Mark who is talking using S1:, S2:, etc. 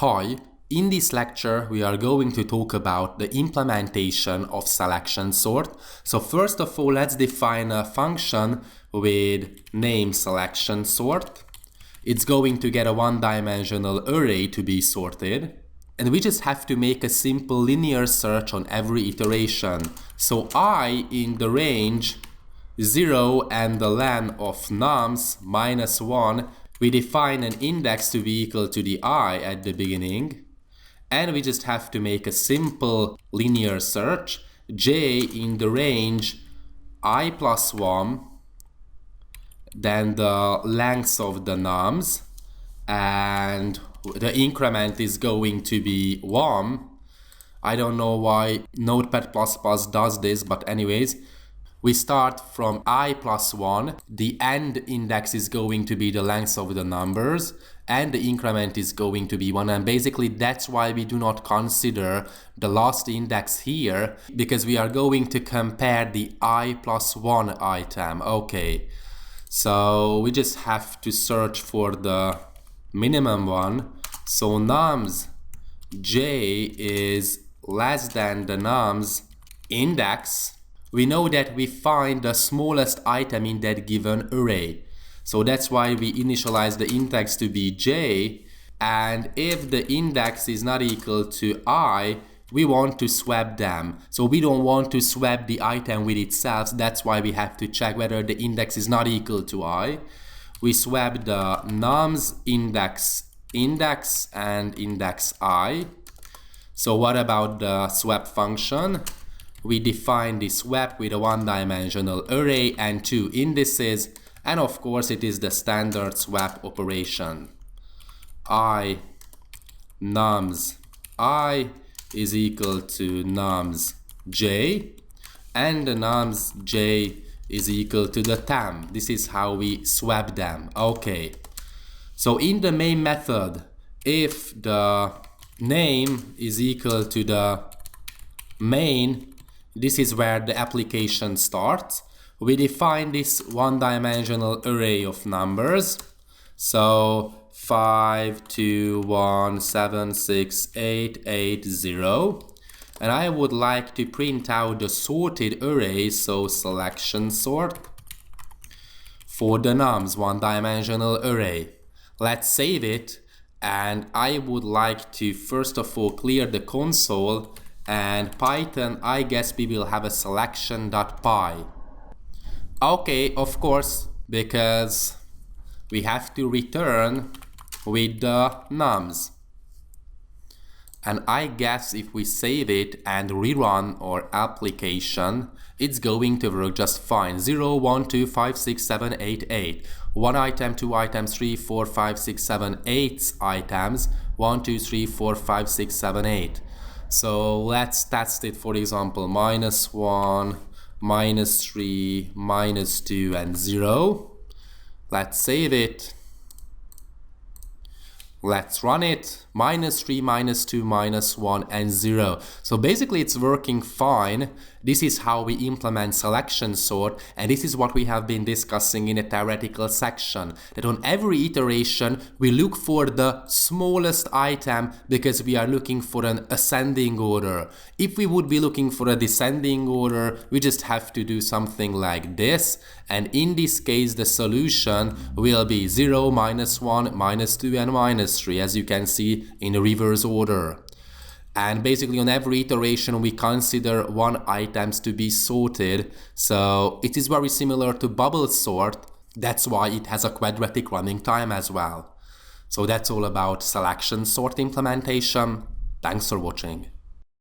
S1: Hi, in this lecture we are going to talk about the implementation of selection sort. So first of all, let's define a function with name selection sort. It's going to get a one-dimensional array to be sorted. And we just have to make a simple linear search on every iteration. So I in the range 0 and the len of nums minus 1, we define an index to be equal to the I at the beginning. And we just have to make a simple linear search. J in the range I plus 1, then the length of the nums, and the increment is going to be 1. I don't know why Notepad++ does this, but anyways, we start from I plus 1, the end index is going to be the length of the numbers, and the increment is going to be 1, and basically that's why we do not consider the last index here, because we are going to compare the I plus 1 item. Okay, so we just have to search for the minimum one. So nums j is less than the nums index. We know that we find the smallest item in that given array. So that's why we initialize the index to be j, and if the index is not equal to I, we want to swap them. So we don't want to swap the item with itself, that's why we have to check whether the index is not equal to I. We swap the nums index and index I. So what about the swap function? We define the swap with a one-dimensional array and two indices, and of course it is the standard swap operation. I nums I is equal to nums j, and the nums j is equal to the temp. This is how we swap them. Okay, so in the main method, if the name is equal to the main, this is where the application starts. We define this one-dimensional array of numbers. So 5, 2, 1, 7, 6, 8, 8, 0. And I would like to print out the sorted array, so selection sort for the nums one-dimensional array. Let's save it, and I would like to first of all clear the console, and Python, I guess we will have a selection.py. Okay, of course, because we have to return with the nums. And I guess if we save it and rerun our application, it's going to work just fine. 0, 1, 2, 5, 6, 7, 8, 8. 1 item, 2 items, 3, 4, 5, 6, 7, 8 items. 1, 2, 3, 4, 5, 6, 7, 8. So let's test it, for example, -1, -3, -2, and 0. Let's save it. Let's run it. -3, -2, -1, and 0. So basically it's working fine. This is how we implement selection sort, and this is what we have been discussing in a theoretical section, that on every iteration we look for the smallest item because we are looking for an ascending order. If we would be looking for a descending order, we just have to do something like this, and in this case the solution will be 0, -1, -2, and -3, as you can see in the reverse order. And basically on every iteration we consider one items to be sorted, so it is very similar to bubble sort. That's why it has a quadratic running time as well. So that's all about selection sort implementation. Thanks for watching.